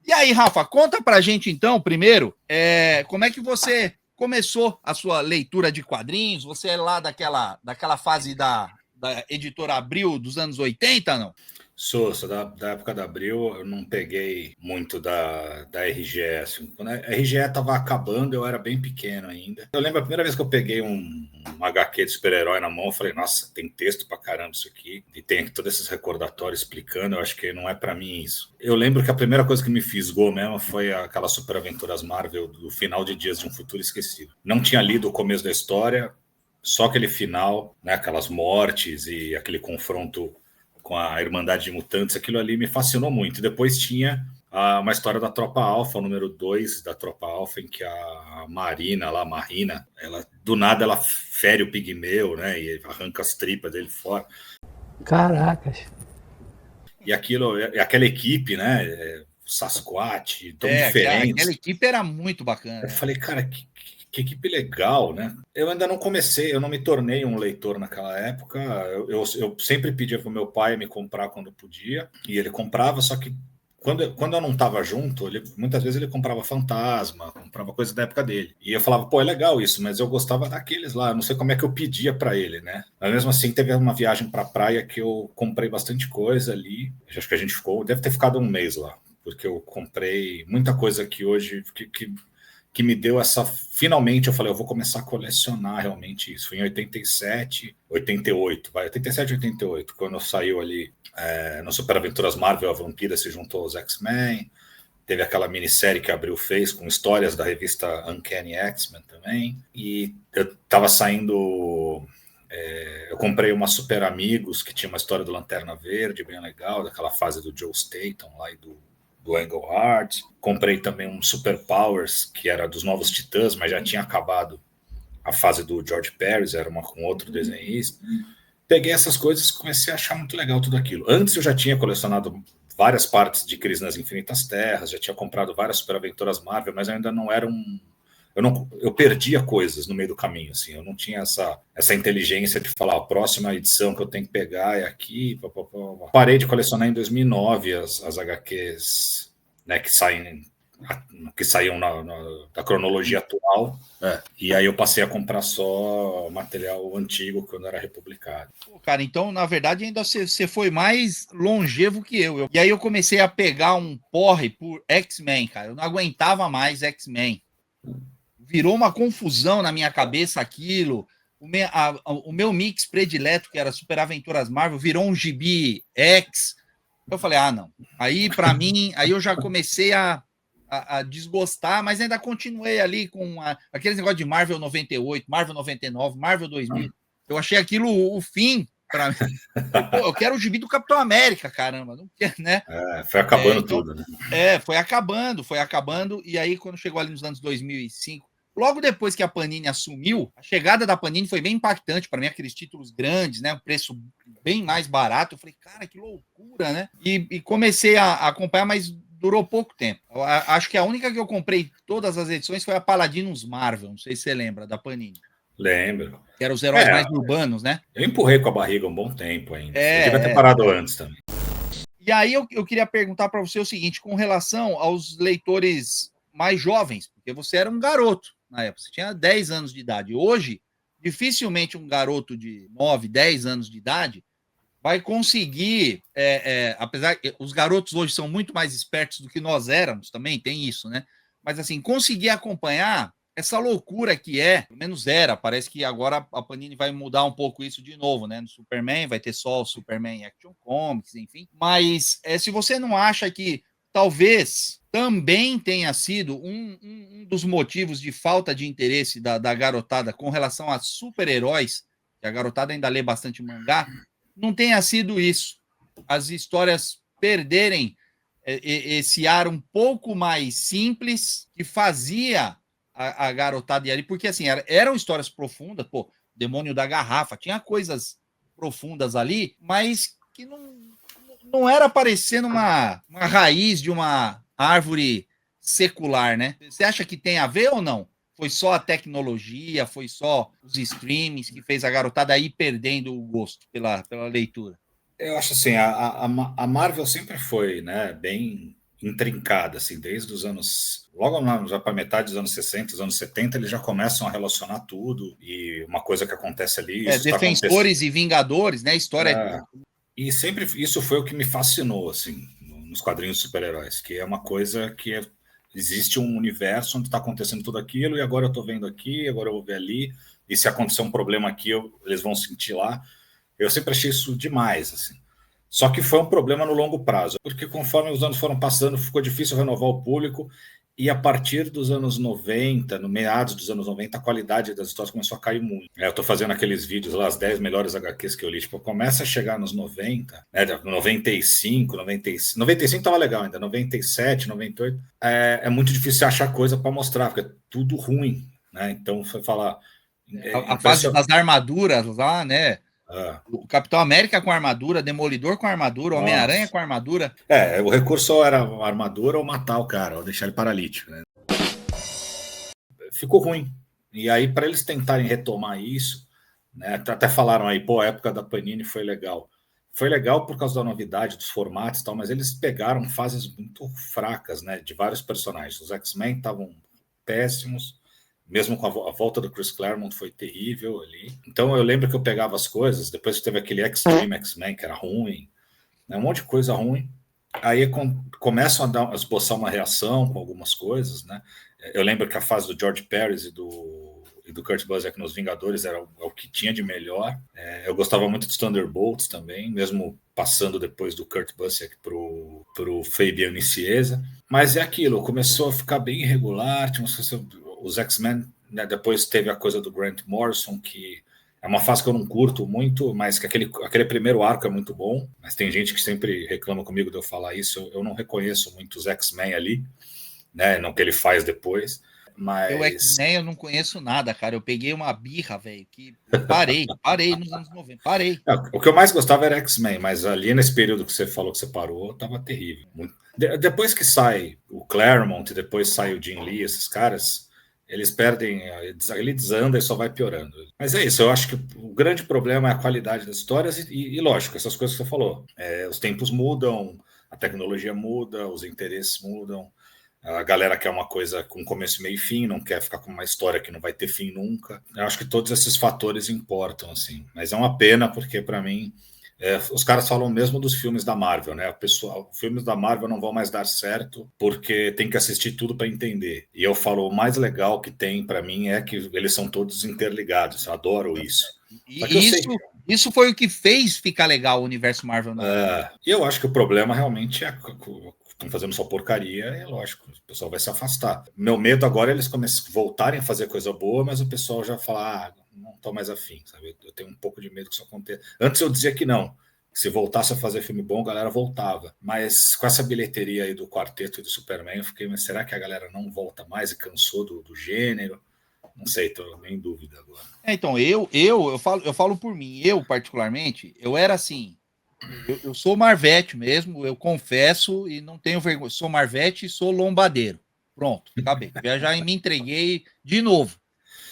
E aí, Rafa, conta pra gente então, primeiro, como é que você começou a sua leitura de quadrinhos? Você é lá daquela fase da editora Abril dos anos 80, não? Sou da época da Abril. Eu não peguei muito da RGE. Assim. Quando a RGE estava acabando, eu era bem pequeno ainda. Eu lembro a primeira vez que eu peguei um HQ de super-herói na mão, eu falei, nossa, tem texto pra caramba isso aqui. E tem aqui todos esses recordatórios explicando, eu acho que não é pra mim isso. Eu lembro que a primeira coisa que me fisgou mesmo foi aquelas Super Aventuras Marvel do final de Dias de um Futuro Esquecido. Não tinha lido o começo da história, só aquele final, né, aquelas mortes e aquele confronto com a Irmandade de Mutantes, aquilo ali me fascinou muito. Depois tinha uma história da Tropa Alpha, o número 2 da Tropa Alpha, em que a Marina, ela, do nada ela fere o Pigmeu, né, e arranca as tripas dele fora. Caracas. E aquela equipe, né, Sasquatch, tão diferente. Aquela equipe era muito bacana. Eu falei, cara, que equipe legal, né? Eu ainda não comecei, eu não me tornei um leitor naquela época. Eu sempre pedia para o meu pai me comprar quando podia, e ele comprava, só que quando eu não estava junto, muitas vezes ele comprava Fantasma, comprava coisa da época dele. E eu falava, pô, é legal isso, mas eu gostava daqueles lá, não sei como é que eu pedia para ele, né? Mas mesmo assim, teve uma viagem para a praia que eu comprei bastante coisa ali. Acho que a gente deve ter ficado um mês lá, porque eu comprei muita coisa que hoje... que me deu essa... Finalmente eu falei, eu vou começar a colecionar realmente isso. Foi em 87, 88, 87, 88, quando saiu ali no Super Aventuras Marvel, a Vampira se juntou aos X-Men. Teve aquela minissérie que a Abril fez com histórias da revista Uncanny X-Men também. E eu tava saindo... eu comprei uma Super Amigos, que tinha uma história do Lanterna Verde, bem legal, daquela fase do Joe Staton lá e do Englehart. Comprei também um Super Powers, que era dos Novos Titãs, mas já tinha acabado a fase do George Pérez, era com outro desenhista. Peguei essas coisas e comecei a achar muito legal tudo aquilo. Antes eu já tinha colecionado várias partes de Crise nas Infinitas Terras, já tinha comprado várias Super Aventuras Marvel, mas ainda não era um... Eu perdia coisas no meio do caminho, assim. Eu não tinha essa inteligência de falar, a próxima edição que eu tenho que pegar é aqui. Parei de colecionar em 2009 as HQs, né, que saíam da cronologia atual. E aí eu passei a comprar só material antigo quando era republicado. Pô, cara, então, na verdade, ainda você foi mais longevo que eu. E aí eu comecei a pegar um porre por X-Men, cara. Eu não aguentava mais X-Men. Virou uma confusão na minha cabeça aquilo. O meu mix predileto, que era Super Aventuras Marvel, virou um gibi X. Eu falei, não. Aí, para mim, aí eu já comecei a desgostar, mas ainda continuei ali com aqueles negócios de Marvel 98, Marvel 99, Marvel 2000. Eu achei aquilo o fim para mim. Pô, eu quero o gibi do Capitão América, caramba. Não quero, né? Foi acabando tudo, né? Foi acabando. E aí, quando chegou ali nos anos 2005, logo depois que a Panini assumiu, a chegada da Panini foi bem impactante para mim, aqueles títulos grandes, né? Um preço bem mais barato. Eu falei, cara, que loucura, né? E comecei a acompanhar, mas durou pouco tempo. Eu acho que a única que eu comprei todas as edições foi a Paladinos Marvel. Não sei se você lembra, da Panini. Lembro. Que eram os heróis mais urbanos, né? Eu empurrei com a barriga um bom tempo ainda. Eu devia ter parado antes também. E aí eu queria perguntar para você o seguinte, com relação aos leitores mais jovens, porque você era um garoto na época, você tinha 10 anos de idade. Hoje, dificilmente um garoto de 9, 10 anos de idade vai conseguir, apesar que os garotos hoje são muito mais espertos do que nós éramos, também tem isso, né? Mas assim, conseguir acompanhar essa loucura que pelo menos era, parece que agora a Panini vai mudar um pouco isso de novo, né? No Superman vai ter só o Superman Action Comics, enfim. Mas se você não acha que talvez também tenha sido um dos motivos de falta de interesse da garotada com relação a super-heróis, que a garotada ainda lê bastante mangá, não tenha sido isso. As histórias perderem esse ar um pouco mais simples que fazia a garotada ir ali, porque assim, eram histórias profundas, pô, Demônio da Garrafa, tinha coisas profundas ali, mas que não era parecendo uma raiz de uma árvore secular, né? Você acha que tem a ver ou não? Foi só a tecnologia, foi só os streamings que fez a garotada ir perdendo o gosto pela leitura? Eu acho assim, a Marvel sempre foi, né, bem intrincada, assim, desde os anos, logo já para metade dos anos 60, os anos 70, eles já começam a relacionar tudo, e uma coisa que acontece ali, isso está acontecendo. Defensores e Vingadores, né? História. E sempre isso foi o que me fascinou, assim, nos quadrinhos de super-heróis, que é uma coisa existe um universo onde está acontecendo tudo aquilo, e agora eu estou vendo aqui, agora eu vou ver ali, e se acontecer um problema aqui, eles vão sentir lá. Eu sempre achei isso demais, assim. Só que foi um problema no longo prazo, porque conforme os anos foram passando, ficou difícil renovar o público, e a partir dos anos 90, no meados dos anos 90, a qualidade das histórias começou a cair muito. Eu estou fazendo aqueles vídeos lá, as 10 melhores HQs que eu li, tipo, começa a chegar nos 90, né, 95, 95, 95 estava legal ainda, 97, 98, é muito difícil achar coisa para mostrar, porque é tudo ruim, né? Então, foi falar... A fase das armaduras lá, né? O Capitão América com armadura, Demolidor com armadura, Homem-Aranha com armadura. O recurso era a armadura ou matar o cara, ou deixar ele paralítico, né? Ficou ruim. E aí, para eles tentarem retomar isso, né, até falaram aí, pô, a época da Panini foi legal. Foi legal por causa da novidade, dos formatos e tal, mas eles pegaram fases muito fracas, né, de vários personagens. Os X-Men estavam péssimos, mesmo com a volta do Chris Claremont foi terrível ali. Então eu lembro que eu pegava as coisas, depois teve aquele Extreme X-Men que era ruim, né, um monte de coisa ruim. Aí começam a esboçar uma reação com algumas coisas, né? Eu lembro que a fase do George Pérez e do Kurt Busiek nos Vingadores era o que tinha de melhor. Eu gostava muito dos Thunderbolts também, mesmo passando depois do Kurt Busiek pro Fabian Nicieza. Mas é aquilo, começou a ficar bem irregular, tinha os X-Men, né? Depois teve a coisa do Grant Morrison, que é uma fase que eu não curto muito, mas que aquele primeiro arco é muito bom. Mas tem gente que sempre reclama comigo de eu falar isso. Eu não reconheço muito os X-Men ali, né? No que ele faz depois. Mas... O X-Men eu não conheço nada, cara. Eu peguei uma birra, velho, que parei nos anos 90, parei. O que eu mais gostava era X-Men, mas ali nesse período que você falou que você parou, tava terrível. Depois que sai o Claremont, depois sai o Jim Lee, esses caras... Eles perdem, ele desanda e só vai piorando. Mas é isso, eu acho que o grande problema é a qualidade das histórias e lógico, essas coisas que você falou. Os tempos mudam, a tecnologia muda, os interesses mudam. A galera quer uma coisa com começo, meio e fim, não quer ficar com uma história que não vai ter fim nunca. Eu acho que todos esses fatores importam, assim. Mas é uma pena, porque para mim... os caras falam mesmo dos filmes da Marvel, né? Os filmes da Marvel não vão mais dar certo porque tem que assistir tudo para entender. E eu falo, o mais legal que tem para mim é que eles são todos interligados. Eu adoro isso. Isso foi o que fez ficar legal o universo Marvel. E eu acho que o problema realmente é estão fazendo só porcaria, é lógico, o pessoal vai se afastar. Meu medo agora é eles voltarem a fazer coisa boa, mas o pessoal já fala, não estou mais afim, sabe? Eu tenho um pouco de medo que isso aconteça. Antes eu dizia que não, que se voltasse a fazer filme bom, a galera voltava. Mas com essa bilheteria aí do Quarteto e do Superman, eu fiquei, mas será que a galera não volta mais e cansou do gênero? Não sei, estou em dúvida agora. Então, eu falo por mim, eu particularmente, eu era assim, eu sou Marvete mesmo, eu confesso e não tenho vergonha, sou Marvete e sou lombadeiro. Pronto, acabei. Já me entreguei de novo.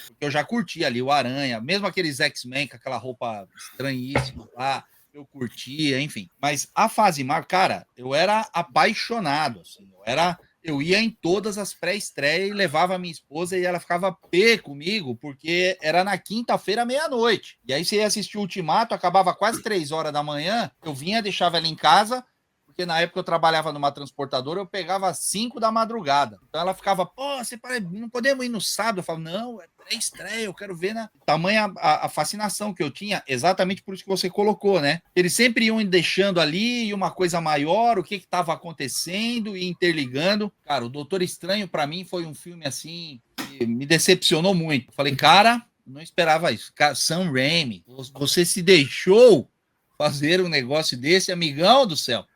Porque eu já curti ali o Aranha, mesmo aqueles X-Men com aquela roupa estranhíssima lá, eu curtia, enfim. Mas a fase Marvel, cara, eu era apaixonado, assim, eu ia em todas as pré-estreias e levava a minha esposa e ela ficava pé comigo, porque era na quinta-feira, meia-noite. E aí você ia assistir o Ultimato, acabava quase 3 horas da manhã, eu vinha, deixava ela em casa, porque na época eu trabalhava numa transportadora, eu pegava às 5 da madrugada. Então ela ficava, você não podemos ir no sábado? Eu falava, não, é pré-estreia, eu quero ver, né? Tamanha a fascinação que eu tinha, exatamente por isso que você colocou, né? Eles sempre iam deixando ali uma coisa maior, o que estava acontecendo e interligando. Cara, o Doutor Estranho, para mim, foi um filme assim, que me decepcionou muito. Eu falei, cara, não esperava isso. Cara, Sam Raimi, você se deixou fazer um negócio desse, amigão do céu.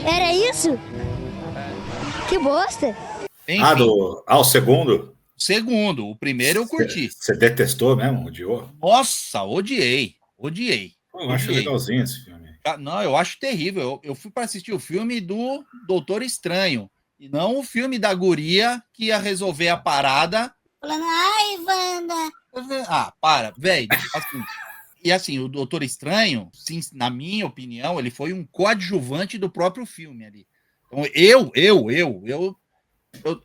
Era isso? Que bosta! Enfim, o segundo? Segundo, o primeiro eu curti. Você detestou mesmo? Odiou? Nossa, odiei. Eu acho legalzinho esse filme. Não, eu acho terrível. Eu fui para assistir o filme do Doutor Estranho. E não o filme da guria que ia resolver a parada. Falando, ai, Wanda. Ah, para, velho. Assim, e assim, o Doutor Estranho, sim, na minha opinião, ele foi um coadjuvante do próprio filme ali. Então,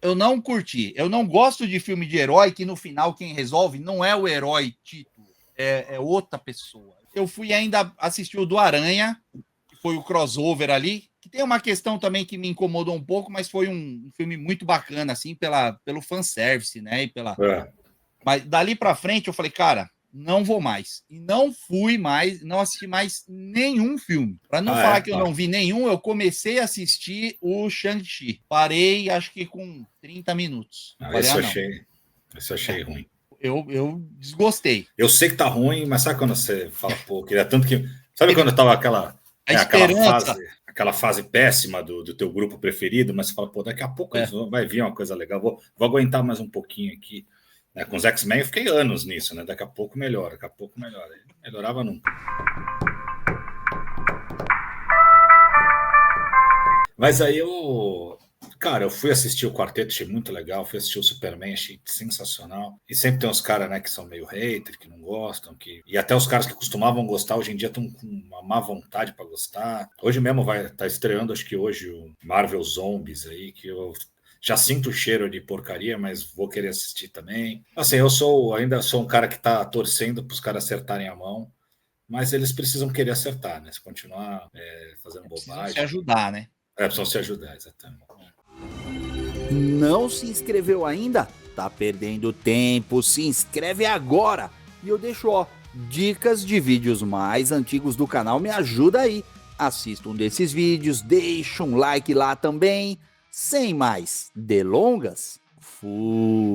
eu não curti. Eu não gosto de filme de herói que no final quem resolve não é o herói título, é outra pessoa. Eu fui ainda assistir o do Aranha, que foi o crossover ali, que tem uma questão também que me incomodou um pouco, mas foi um filme muito bacana, assim, pelo fanservice, né? Mas dali pra frente eu falei, cara, não vou mais. E não fui mais, não assisti mais nenhum filme. Pra não falar que eu não vi nenhum, eu comecei a assistir o Shang-Chi. Parei, acho que com 30 minutos. Esse eu achei ruim. Eu desgostei. Eu sei que tá ruim, mas sabe quando você fala, pô, queria tanto que... Sabe quando tava aquela fase péssima do teu grupo preferido, mas você fala, pô, daqui a pouco vai vir uma coisa legal, vou aguentar mais um pouquinho aqui. Com os X-Men eu fiquei anos nisso, né? Daqui a pouco melhora. Ele melhorava nunca. Mas aí eu fui assistir o Quarteto, achei muito legal. Fui assistir o Superman, achei sensacional. E sempre tem uns caras, né, que são meio hater, que não gostam. E até os caras que costumavam gostar, hoje em dia estão com uma má vontade para gostar. Hoje mesmo vai estar estreando, acho que hoje, o Marvel Zombies aí, que eu já sinto o cheiro de porcaria, mas vou querer assistir também. Assim, eu ainda sou um cara que tá torcendo para os caras acertarem a mão, mas eles precisam querer acertar, né? Se continuar fazendo bobagem. Precisam se ajudar, né? Precisam se ajudar, exatamente. Não se inscreveu ainda? Tá perdendo tempo, se inscreve agora! E eu deixo, dicas de vídeos mais antigos do canal, me ajuda aí. Assista um desses vídeos, deixa um like lá também. Sem mais delongas, fui!